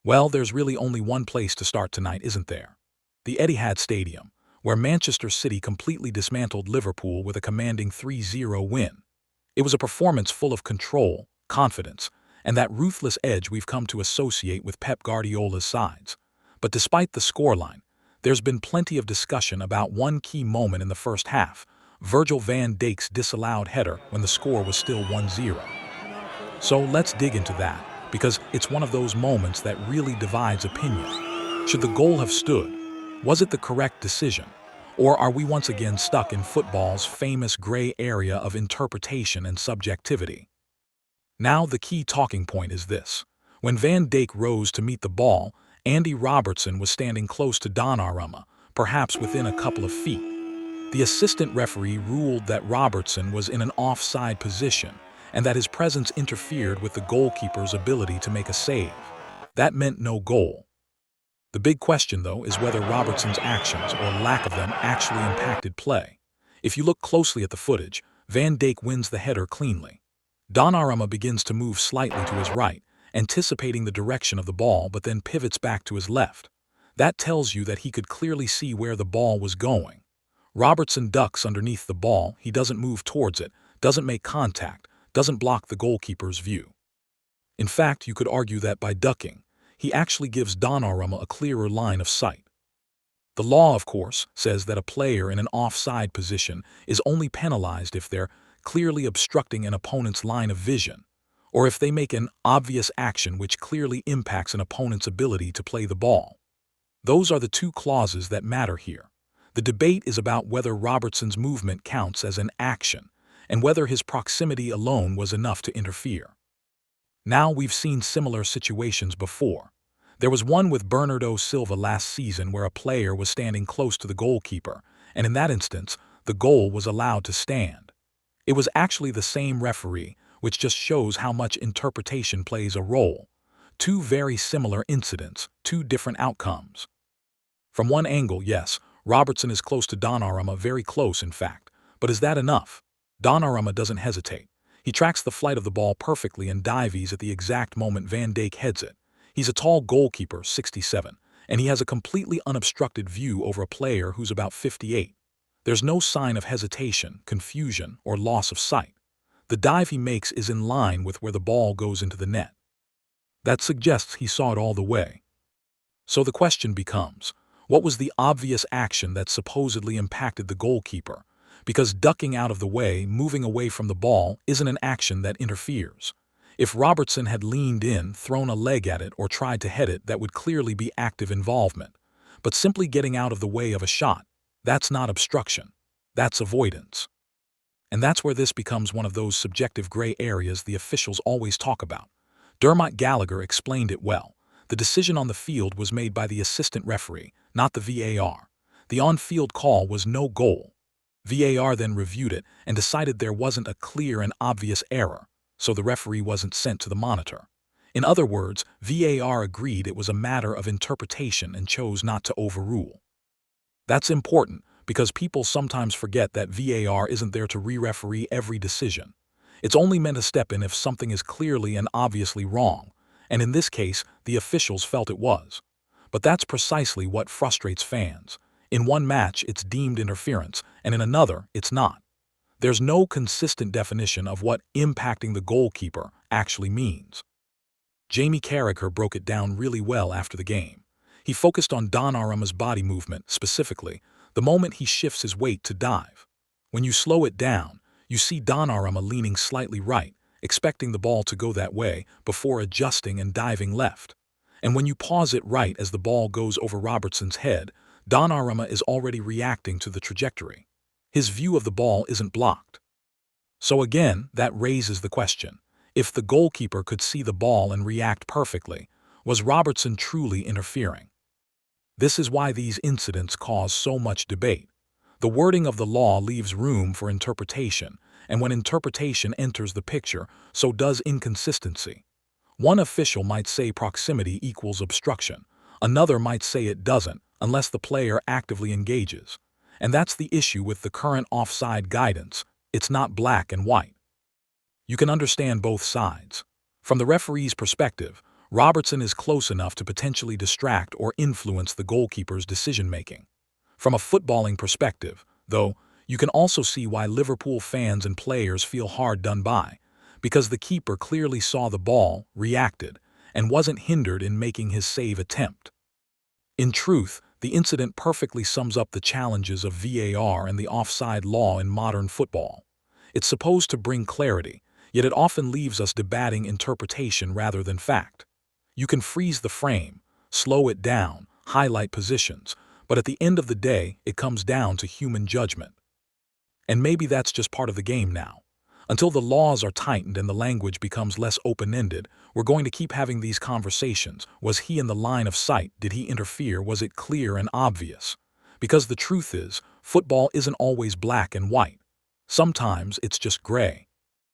Well, there's really only one place to start tonight, isn't there? The Etihad Stadium, where Manchester City completely dismantled Liverpool with a commanding 3-0 win. It was a performance full of control, confidence, and that ruthless edge we've come to associate with Pep Guardiola's sides. But despite the scoreline, there's been plenty of discussion about one key moment in the first half, Virgil van Dijk's disallowed header when the score was still 1-0. So let's dig into that, because it's one of those moments that really divides opinion. Should the goal have stood? Was it the correct decision? Or are we once again stuck in football's famous gray area of interpretation and subjectivity? Now the key talking point is this. When Van Dijk rose to meet the ball, Andy Robertson was standing close to Donnarumma, perhaps within a couple of feet. The assistant referee ruled that Robertson was in an offside position and that his presence interfered with the goalkeeper's ability to make a save. That meant no goal. The big question, though, is whether Robertson's actions or lack of them actually impacted play. If you look closely at the footage, Van Dijk wins the header cleanly. Donnarumma begins to move slightly to his right, anticipating the direction of the ball, but then pivots back to his left. That tells you that he could clearly see where the ball was going. Robertson ducks underneath the ball, he doesn't move towards it, doesn't make contact, doesn't block the goalkeeper's view. In fact, you could argue that by ducking, he actually gives Donnarumma a clearer line of sight. The law, of course, says that a player in an offside position is only penalized if they're clearly obstructing an opponent's line of vision, or if they make an obvious action which clearly impacts an opponent's ability to play the ball. Those are the two clauses that matter here. The debate is about whether Robertson's movement counts as an action, and whether his proximity alone was enough to interfere. Now we've seen similar situations before. There was one with Bernardo Silva last season where a player was standing close to the goalkeeper, and in that instance, the goal was allowed to stand. It was actually the same referee, which just shows how much interpretation plays a role. Two very similar incidents, two different outcomes. From one angle, yes, Robertson is close to Donnarumma, very close in fact, but is that enough? Donnarumma doesn't hesitate. He tracks the flight of the ball perfectly and dives at the exact moment Van Dijk heads it. He's a tall goalkeeper, 67, and he has a completely unobstructed view over a player who's about 58. There's no sign of hesitation, confusion, or loss of sight. The dive he makes is in line with where the ball goes into the net. That suggests he saw it all the way. So the question becomes, what was the obvious action that supposedly impacted the goalkeeper? Because ducking out of the way, moving away from the ball, isn't an action that interferes. If Robertson had leaned in, thrown a leg at it, or tried to head it, that would clearly be active involvement. But simply getting out of the way of a shot, that's not obstruction. That's avoidance. And that's where this becomes one of those subjective gray areas the officials always talk about. Dermot Gallagher explained it well. The decision on the field was made by the assistant referee, not the VAR. The on-field call was no goal. VAR then reviewed it and decided there wasn't a clear and obvious error, so the referee wasn't sent to the monitor. In other words, VAR agreed it was a matter of interpretation and chose not to overrule. That's important because people sometimes forget that VAR isn't there to re-referee every decision. It's only meant to step in if something is clearly and obviously wrong, and in this case, the officials felt it was. But that's precisely what frustrates fans. In one match, it's deemed interference, and in another, it's not. There's no consistent definition of what impacting the goalkeeper actually means. Jamie Carragher broke it down really well after the game. He focused on Donnarumma's body movement, specifically, the moment he shifts his weight to dive. When you slow it down, you see Donnarumma leaning slightly right, expecting the ball to go that way before adjusting and diving left. And when you pause it right as the ball goes over Robertson's head, Donnarumma is already reacting to the trajectory. His view of the ball isn't blocked. So again, that raises the question. If the goalkeeper could see the ball and react perfectly, was Robertson truly interfering? This is why these incidents cause so much debate. The wording of the law leaves room for interpretation, and when interpretation enters the picture, so does inconsistency. One official might say proximity equals obstruction. Another might say it doesn't, unless the player actively engages. And that's the issue with the current offside guidance. It's not black and white. You can understand both sides. From the referee's perspective, Robertson is close enough to potentially distract or influence the goalkeeper's decision-making. From a footballing perspective, though, you can also see why Liverpool fans and players feel hard done by, because the keeper clearly saw the ball, reacted, and wasn't hindered in making his save attempt. In truth, the incident perfectly sums up the challenges of VAR and the offside law in modern football. It's supposed to bring clarity, yet it often leaves us debating interpretation rather than fact. You can freeze the frame, slow it down, highlight positions, but at the end of the day, it comes down to human judgment. And maybe that's just part of the game now. Until the laws are tightened and the language becomes less open-ended, we're going to keep having these conversations. Was he in the line of sight? Did he interfere? Was it clear and obvious? Because the truth is, football isn't always black and white. Sometimes it's just gray.